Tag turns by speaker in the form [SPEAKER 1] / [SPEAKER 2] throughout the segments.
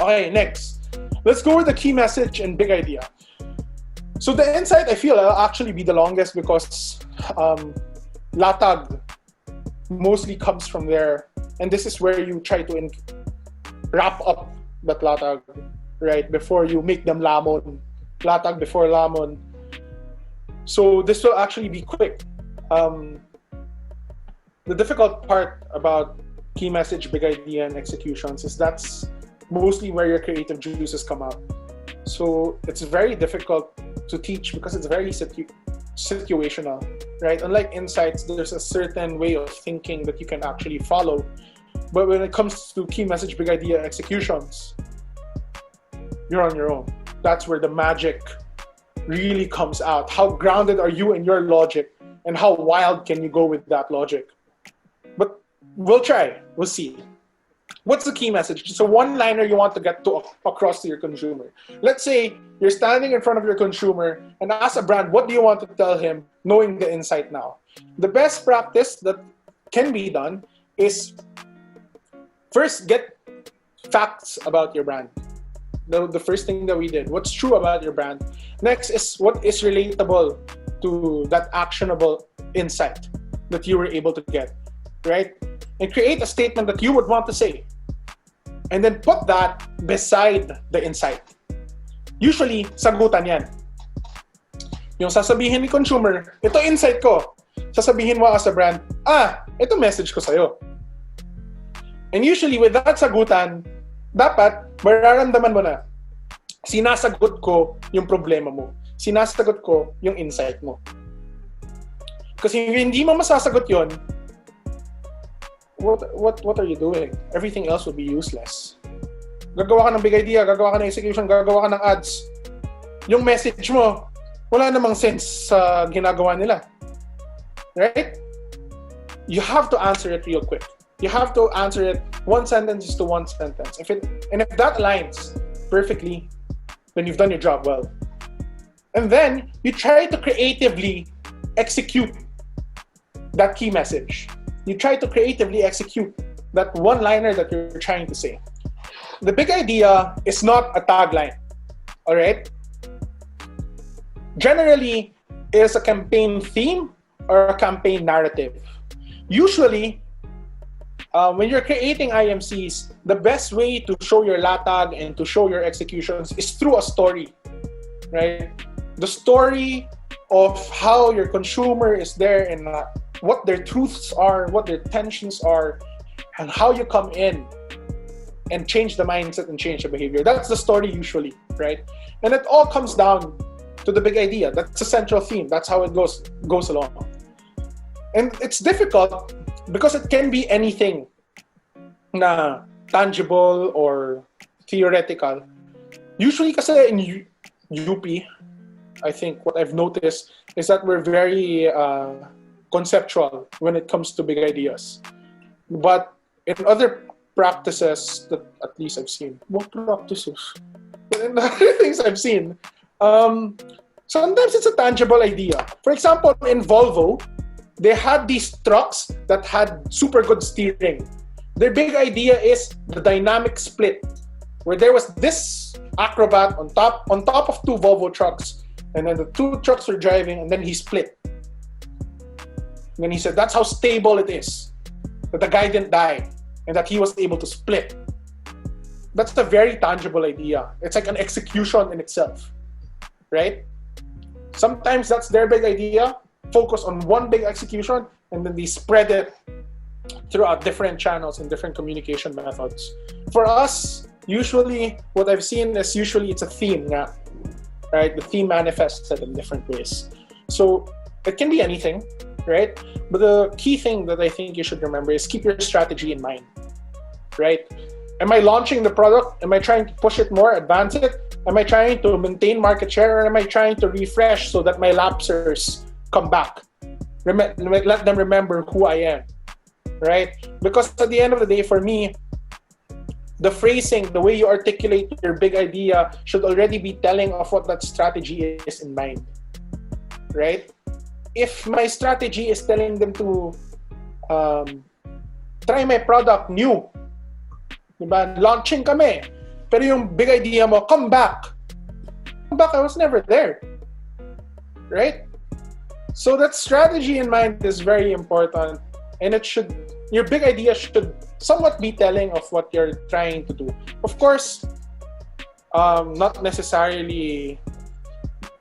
[SPEAKER 1] Okay, next. Let's go with the key message and big idea. So the insight, I feel, will actually be the longest because latag mostly comes from there. And this is where you try to wrap up that latag, right? Before you make them lamon. Latag before lamon. So this will actually be quick. The difficult part about key message, big idea, and executions is that's mostly where your creative juices come out. So it's very difficult to teach because it's very situational, right? Unlike insights, there's a certain way of thinking that you can actually follow. But when it comes to key message, big idea, executions, you're on your own. That's where the magic really comes out. How grounded are you in your logic, and how wild can you go with that logic? But we'll try. We'll see. What's the key message? It's a one-liner you want to get to across to your consumer. Let's say you're standing in front of your consumer, and as a brand, what do you want to tell him, knowing the insight now? The best practice that can be done is first get facts about your brand. The first thing that we did. What's true about your brand? Next is what is relatable to that actionable insight that you were able to get, right? And create a statement that you would want to say. And then put that beside the insight. Usually, sagutan yan. Yung sasabihin ni consumer, ito insight ko. Sasabihin mo as a brand, ito message ko sa'yo. And usually, with that sagutan, dapat mararamdaman mo na, sinasagot ko yung problema mo. Sinasagot ko yung insight mo. Kasi hindi mo masasagot yon, what are you doing? Everything else will be useless. Gagawa ka ng big idea, gagawa ka ng execution, gagawa ka ng ads. Yung message mo, wala namang sense sa ginagawa nila. Right? You have to answer it real quick. You have to answer it one sentence to one sentence. If that aligns perfectly, then you've done your job well. And then you try to creatively execute that key message. You try to creatively execute that one-liner that you're trying to say. The big idea is not a tagline, all right? Generally, it is a campaign theme or a campaign narrative. Usually, when you're creating IMCs, the best way to show your latag and to show your executions is through a story, right? The story of how your consumer is there and what their truths are, what their tensions are, and how you come in and change the mindset and change the behavior. That's the story usually, right? And it all comes down to the big idea. That's the central theme. That's how it goes along. And it's difficult because it can be anything na tangible or theoretical. Usually kasi in UP, I think what I've noticed is that we're very conceptual when it comes to big ideas. But in other practices that at least I've seen, what practices? But in other things I've seen, sometimes it's a tangible idea. For example, in Volvo, they had these trucks that had super good steering. Their big idea is the dynamic split, where there was this acrobat on top of two Volvo trucks, and then the two trucks were driving, and then he split. And then he said that's how stable it is, that the guy didn't die, and that he was able to split. That's a very tangible idea. It's like an execution in itself, right? Sometimes that's their big idea, focus on one big execution, and then they spread it throughout different channels and different communication methods. For us, usually what I've seen is it's a theme, right? The theme manifests it in different ways. So it can be anything, right? But the key thing that I think you should remember is keep your strategy in mind, right? Am I launching the product? Am I trying to push it more, advance it? Am I trying to maintain market share, or am I trying to refresh so that my lapsers come back? Let them remember who I am, right? Because at the end of the day, for me, the phrasing, the way you articulate your big idea should already be telling of what that strategy is in mind, right? If my strategy is telling them to try my product new, diba? Launching kami, Pero yung big idea mo, come back. Come back, I was never there. Right? So that strategy in mind is very important. And your big idea should somewhat be telling of what you're trying to do. Of course, not necessarily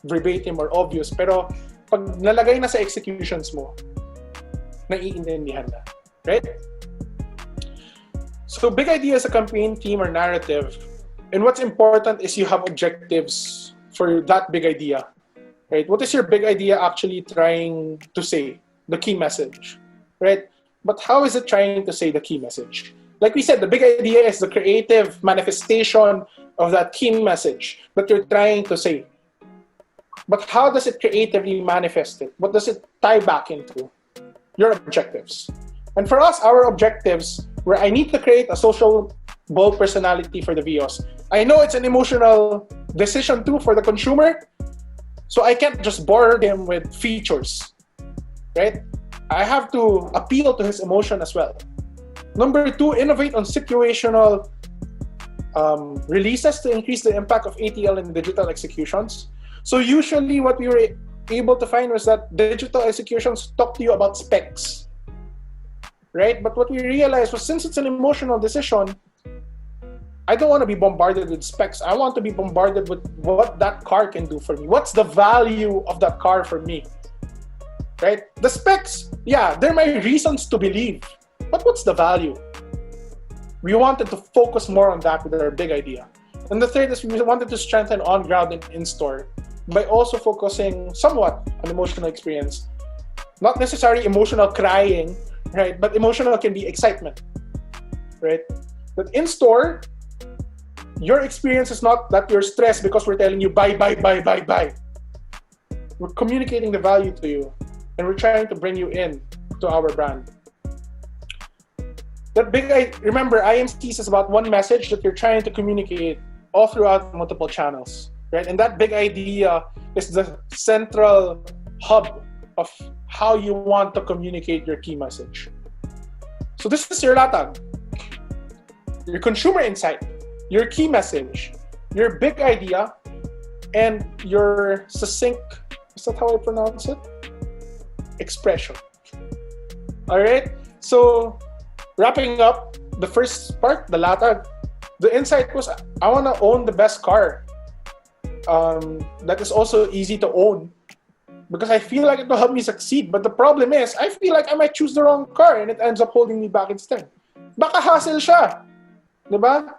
[SPEAKER 1] verbatim or obvious, pero pag nalagay na sa executions mo, naiintindihan na. Right? So big idea is a campaign theme or narrative. And what's important is you have objectives for that big idea. Right? What is your big idea actually trying to say? The key message. Right? But how is it trying to say the key message? Like we said, the big idea is the creative manifestation of that key message that you're trying to say. But how does it creatively manifest it? What does it tie back into? Your objectives. And for us, our objectives were I need to create a social bold personality for the VOs. I know it's an emotional decision too for the consumer, so I can't just bore him with features, right? I have to appeal to his emotion as well. Number 2, innovate on situational releases to increase the impact of ATL in digital executions. So usually what we were able to find was that digital executions talk to you about specs, right? But what we realized was since it's an emotional decision, I don't want to be bombarded with specs. I want to be bombarded with what that car can do for me. What's the value of that car for me, right? The specs, yeah, they're my reasons to believe. But what's the value? We wanted to focus more on that with our big idea. And the third is we wanted to strengthen on-ground and in-store by also focusing somewhat on emotional experience. Not necessarily emotional crying, right? But emotional can be excitement, right? But in-store, your experience is not that you're stressed because we're telling you buy. We're communicating the value to you and we're trying to bring you in to our brand. Remember, IMCs is about one message that you're trying to communicate all throughout multiple channels, right? And that big idea is the central hub of how you want to communicate your key message. So this is your latag, your consumer insight, your key message, your big idea, and your succinct, is that how I pronounce it? Expression. All right? So wrapping up the first part, the latag, the insight was I want to own the best car that is also easy to own because I feel like it will help me succeed. But the problem is I feel like I might choose the wrong car and it ends up holding me back instead. Baka hassle siya. Diba?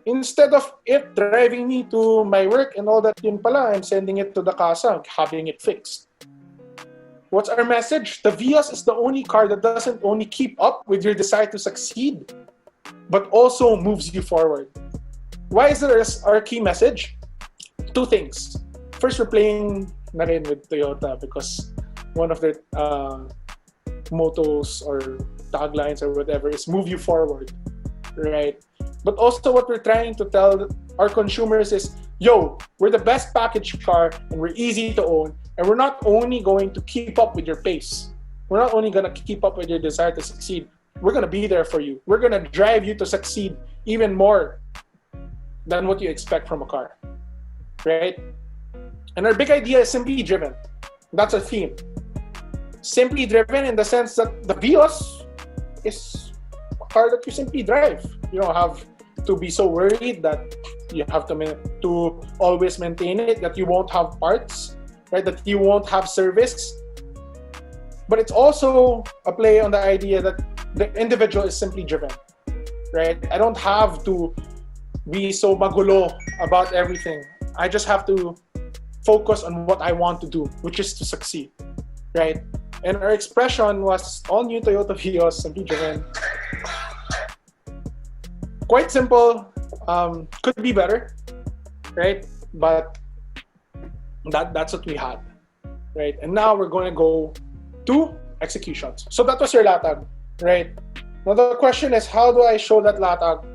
[SPEAKER 1] Instead of it driving me to my work and all that, yun pala, I'm sending it to the casa, having it fixed. What's our message? The Vios is the only car that doesn't only keep up with your desire to succeed, but also moves you forward. Why is this our key message? 2 things. First, we're playing na rin with Toyota because one of their mottos or taglines or whatever is move you forward, right? But also what we're trying to tell our consumers is, yo, we're the best package car and we're easy to own. And we're not only going to keep up with your pace. We're not only going to keep up with your desire to succeed. We're going to be there for you. We're going to drive you to succeed even more than what you expect from a car, right? And our big idea is simply driven. That's a theme. Simply driven in the sense that the Vios is a car that you simply drive. You don't have to be so worried that you have to always maintain it, that you won't have parts, right? That you won't have service. But it's also a play on the idea that the individual is simply driven, right? I don't have to be so magulo about everything. I just have to focus on what I want to do, which is to succeed, right? And our expression was all new Toyota Vios, simply driven. Quite simple, could be better, right? But that's what we had, right? And now we're going to go to executions. So that was your latag, right? Now the question is, how do I show that latag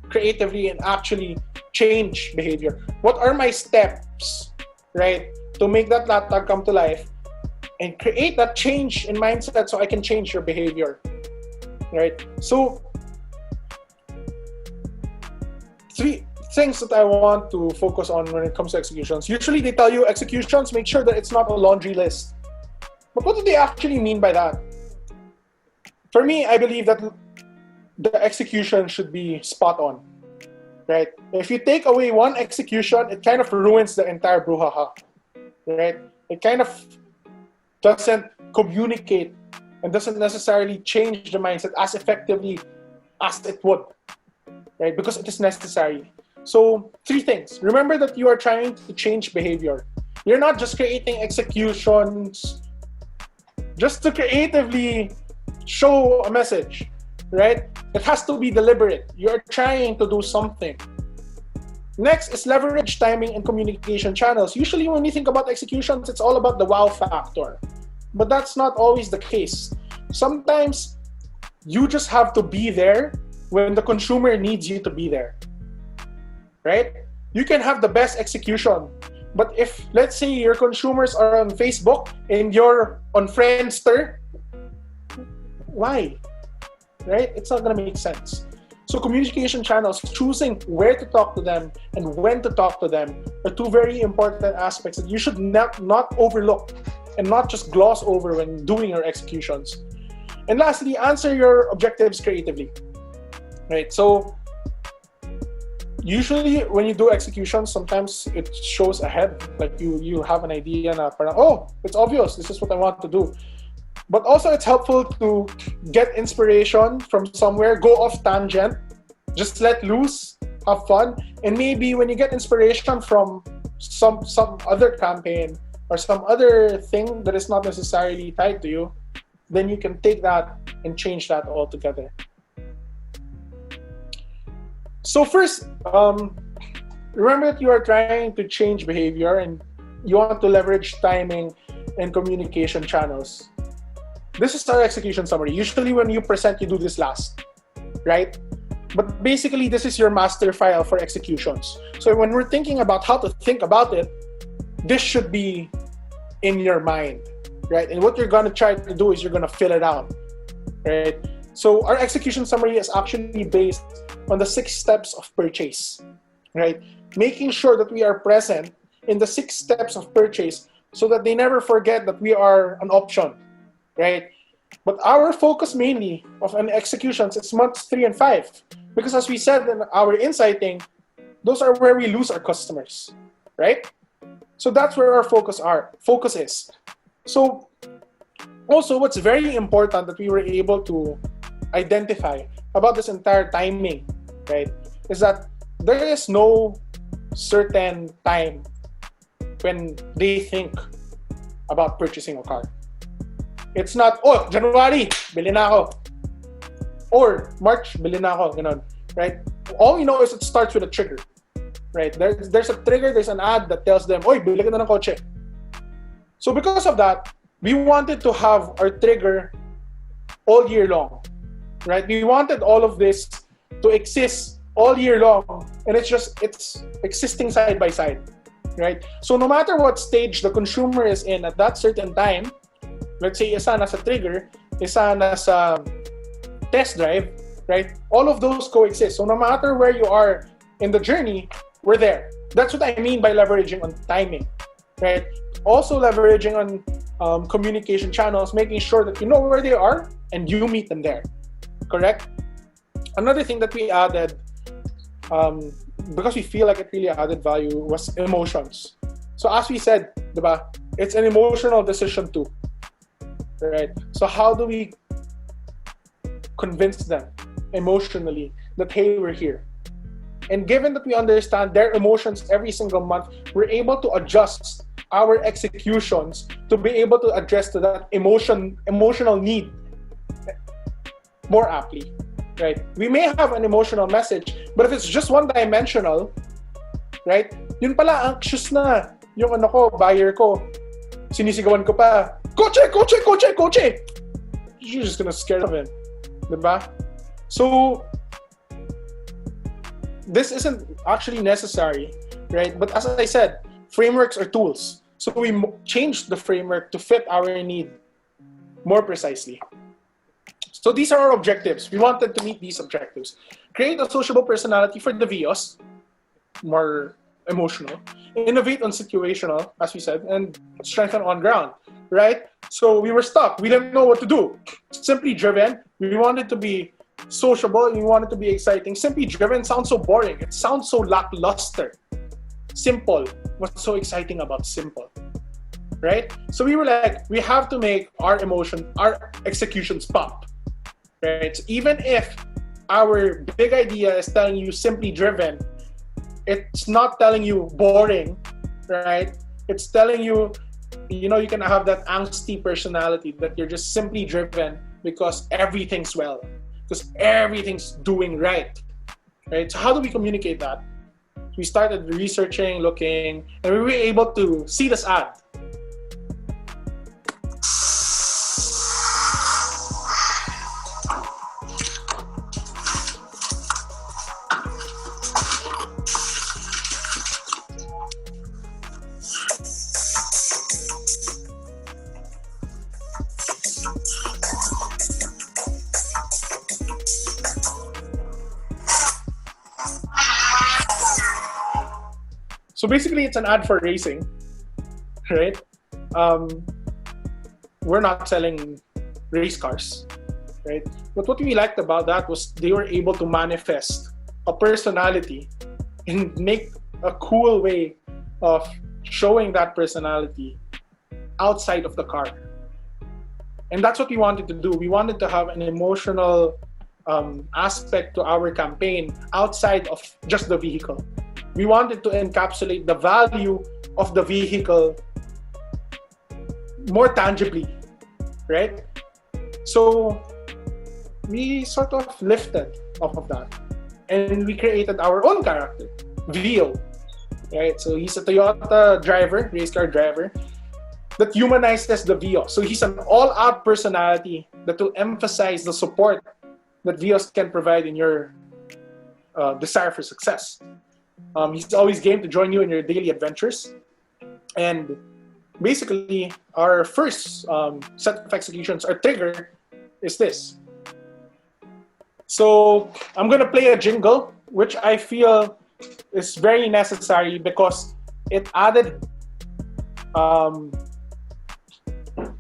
[SPEAKER 1] creatively and actually change behavior? What are my steps, right, to make that latag come to life and create that change in mindset so I can change your behavior, right? So things that I want to focus on when it comes to executions. Usually they tell you executions, make sure that it's not a laundry list. But what do they actually mean by that? For me, I believe that the execution should be spot on, right? If you take away one execution, it kind of ruins the entire brouhaha, right? It kind of doesn't communicate and doesn't necessarily change the mindset as effectively as it would, right? Because it is necessary. So 3 things. Remember that you are trying to change behavior. You're not just creating executions just to creatively show a message, right? It has to be deliberate. You're trying to do something. Next is leverage timing and communication channels. Usually when we think about executions, it's all about the wow factor. But that's not always the case. Sometimes you just have to be there when the consumer needs you to be there, right? You can have the best execution, but if, let's say, your consumers are on Facebook and you're on Friendster, why? Right? It's not gonna make sense. So communication channels, choosing where to talk to them and when to talk to them are 2 very important aspects that you should not overlook and not just gloss over when doing your executions. And lastly, answer your objectives creatively, right? So usually when you do executions, sometimes it shows ahead, like you have an idea na parang, oh, it's obvious, this is what I want to do. But also it's helpful to get inspiration from somewhere, go off tangent, just let loose, have fun, and maybe when you get inspiration from some other campaign or some other thing that is not necessarily tied to you, then you can take that and change that altogether. So first, remember that you are trying to change behavior and you want to leverage timing and communication channels. This is our execution summary. Usually when you present, you do this last, right? But basically, this is your master file for executions. So when we're thinking about how to think about it, this should be in your mind, right? And what you're gonna try to do is you're gonna fill it out, right? So our execution summary is actually based on the 6 steps of purchase, right? Making sure that we are present in the 6 steps of purchase so that they never forget that we are an option, right? But our focus mainly of an executions is months 3 and 5, because as we said in our insighting, those are where we lose our customers, right? So that's where our focus is. So also what's very important that we were able to identify about this entire timing, right, is that there is no certain time when they think about purchasing a car. It's not, oh, January, bili na ako. Or March, bili na ako, ganun, right? All we know is it starts with a trigger, right? There's a trigger, there's an ad that tells them, oy, bili ka na ng kotse. So because of that, we wanted to have our trigger all year long, right? We wanted all of this to exist all year long, and it's existing side by side, right? So no matter what stage the consumer is in at that certain time, let's say isa nasa trigger, isa nasa test drive, right? All of those coexist. So no matter where you are in the journey, we're there. That's what I mean by leveraging on timing, right? Also leveraging on communication channels, making sure that you know where they are and you meet them there, correct? Another thing that we added, because we feel like it really added value, was emotions. So as we said, diba, it's an emotional decision too, right? So how do we convince them emotionally that, hey, we're here? And given that we understand their emotions every single month, we're able to adjust our executions to be able to address to that emotional need more aptly, right? We may have an emotional message, but if it's just one-dimensional, right? Yun pala, anxious na yung buyer ko. Sinisigawan ko pa, Kotse, kotse, kotse, kotse! You're just gonna scare them, diba? So this isn't actually necessary, right? But as I said, frameworks are tools. So we changed the framework to fit our need more precisely. So these are our objectives. We wanted to meet these objectives. Create a sociable personality for the VIOS, more emotional, innovate on situational, as we said, and strengthen on ground, right? So we were stuck. We didn't know what to do. Simply driven, we wanted to be sociable, we wanted to be exciting. Simply driven sounds so boring. It sounds so lackluster. Simple. What's so exciting about simple? Right? So we were like, we have to make our executions pop. Right? So even if our big idea is telling you simply driven, it's not telling you boring, right? It's telling you, you can have that angsty personality that you're just simply driven because everything's well, because everything's doing right? So how do we communicate that? We started researching, looking, and we were able to see this ad. So basically, it's an ad for racing, right? We're not selling race cars, right? But what we liked about that was they were able to manifest a personality and make a cool way of showing that personality outside of the car. And that's what we wanted to do. We wanted to have an emotional aspect to our campaign outside of just the vehicle. We wanted to encapsulate the value of the vehicle more tangibly, right? So we sort of lifted off of that, and we created our own character, Vio, right? So he's a Toyota driver, race car driver, that humanizes the Vio. So he's an all-out personality that will emphasize the support that Vios can provide in your desire for success. He's always game to join you in your daily adventures. And basically, our first set of executions, our trigger, is this. So I'm going to play a jingle, which I feel is very necessary because it added,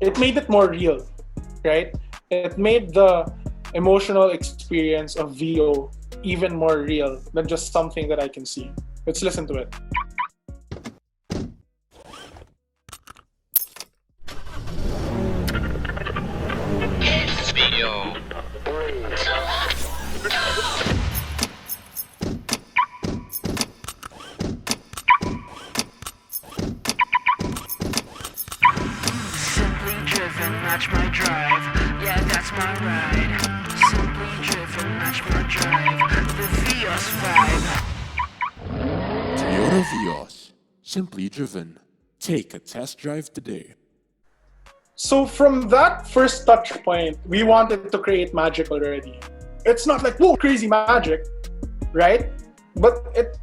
[SPEAKER 1] it made it more real, right? It made the emotional experience of VO even more real than just something that I can see. Let's listen to it.
[SPEAKER 2] It's VO.
[SPEAKER 3] Simply driven, match my drive. Yeah, that's my ride. Simply driven, match my drive. The Vios vibe.
[SPEAKER 4] Toyota Vios, simply driven. Take a test drive today.
[SPEAKER 1] So from that first touch point, we wanted to create magic already. It's not like, whoa, crazy magic, right? But it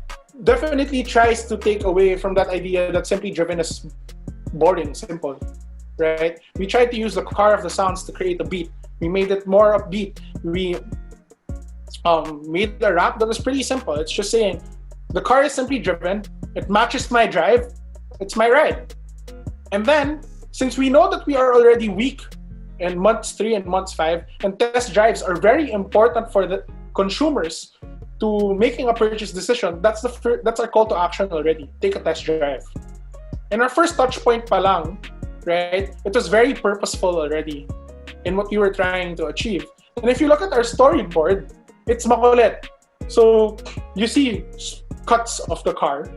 [SPEAKER 1] definitely tries to take away from that idea that simply driven is boring, simple, right? We tried to use the car of the sounds to create a beat. We made it more upbeat. We made a rap that was pretty simple. It's just saying, the car is simply driven, it matches my drive, it's my ride. And then, since we know that we are already weak in months 3 and months 5, and test drives are very important for the consumers to making a purchase decision, that's our call to action already. Take a test drive. In our first touch point pa lang, right, it was very purposeful already in what we were trying to achieve. And if you look at our storyboard, it's makulit. So you see cuts of the car,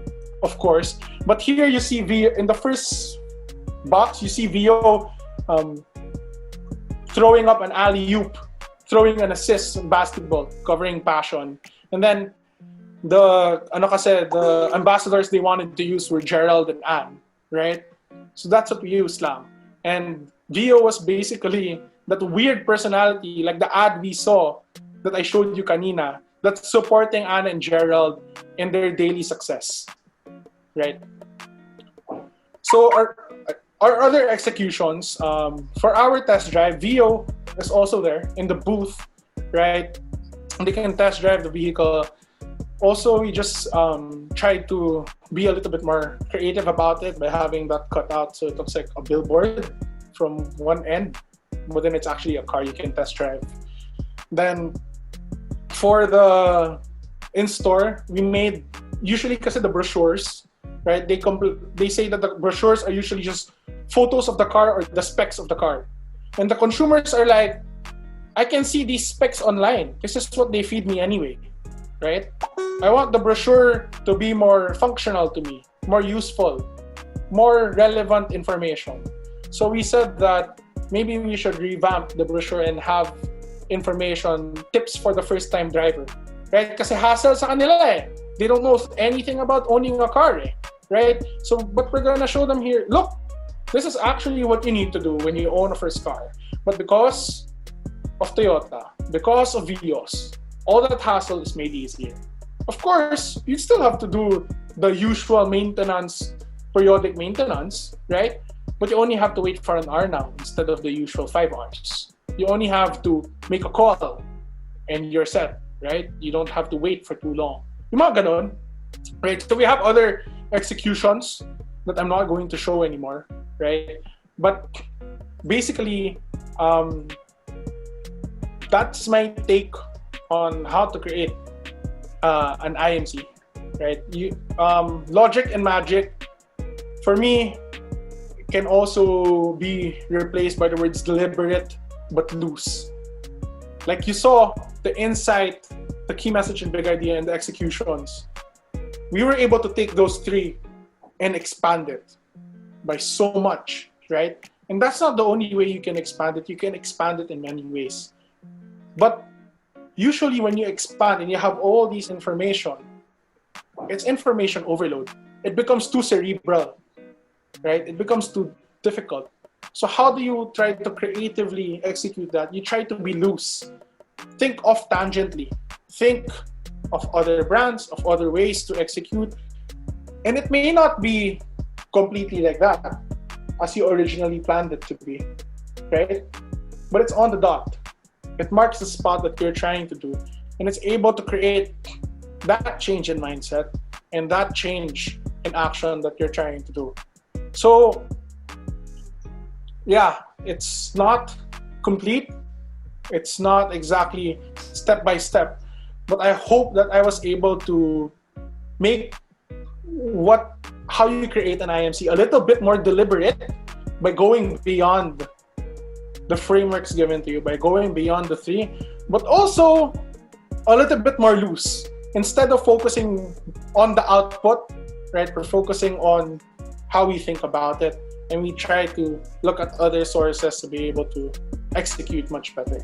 [SPEAKER 1] of course, but here you see in the first box, you see Vio throwing up an alley-oop, throwing an assist in basketball, covering passion. And then the ambassadors they wanted to use were Gerald and Anne, right? So that's what we used lang. And Vio was basically that weird personality, like the ad we saw that I showed you kanina, that's supporting Anne and Gerald in their daily success, right? So our other executions, for our test drive, Vio is also there in the booth, right? And they can test drive the vehicle. Also, we just tried to be a little bit more creative about it by having that cut out so it looks like a billboard from one end, but then it's actually a car you can test drive. Then for the in-store, we made, usually because of the brochures, right? They say that the brochures are usually just photos of the car or the specs of the car. And the consumers are like, I can see these specs online. This is what they feed me anyway, right? I want the brochure to be more functional to me, more useful, more relevant information. So we said that maybe we should revamp the brochure and have information, tips for the first-time driver, right? Kasi hassle sa kanila eh. They don't know anything about owning a car eh, right? So, but we're gonna show them here, look, this is actually what you need to do when you own a first car. But because of Toyota, because of Vios, all that hassle is made easier. Of course, you still have to do the usual maintenance, periodic maintenance, right? But you only have to wait for an hour now instead of the usual 5 hours. You only have to make a call and you're set, right? You don't have to wait for too long. Yung mga ganon, right? So we have other executions that I'm not going to show anymore, right? But basically, that's my take on how to create an IMC, right? Logic and magic, for me, can also be replaced by the words deliberate but loose. Like you saw, the insight, the key message and big idea, and the executions. We were able to take those three and expand it by so much, right? And that's not the only way you can expand it. You can expand it in many ways. But usually when you expand and you have all these information, it's information overload. It becomes too cerebral, right? It becomes too difficult. So how do you try to creatively execute that? You try to be loose. Think off tangentially. Think of other brands, of other ways to execute. And it may not be completely like that, as you originally planned it to be, right? But it's on the dot. It marks the spot that you're trying to do. And it's able to create that change in mindset and that change in action that you're trying to do. So, yeah, it's not complete. It's not exactly step by step. But I hope that I was able to make how you create an IMC a little bit more deliberate by going beyond the frameworks given to you, by going beyond the three, but also a little bit more loose. Instead of focusing on the output, right, we're focusing on how we think about it, and we try to look at other sources to be able to execute much better.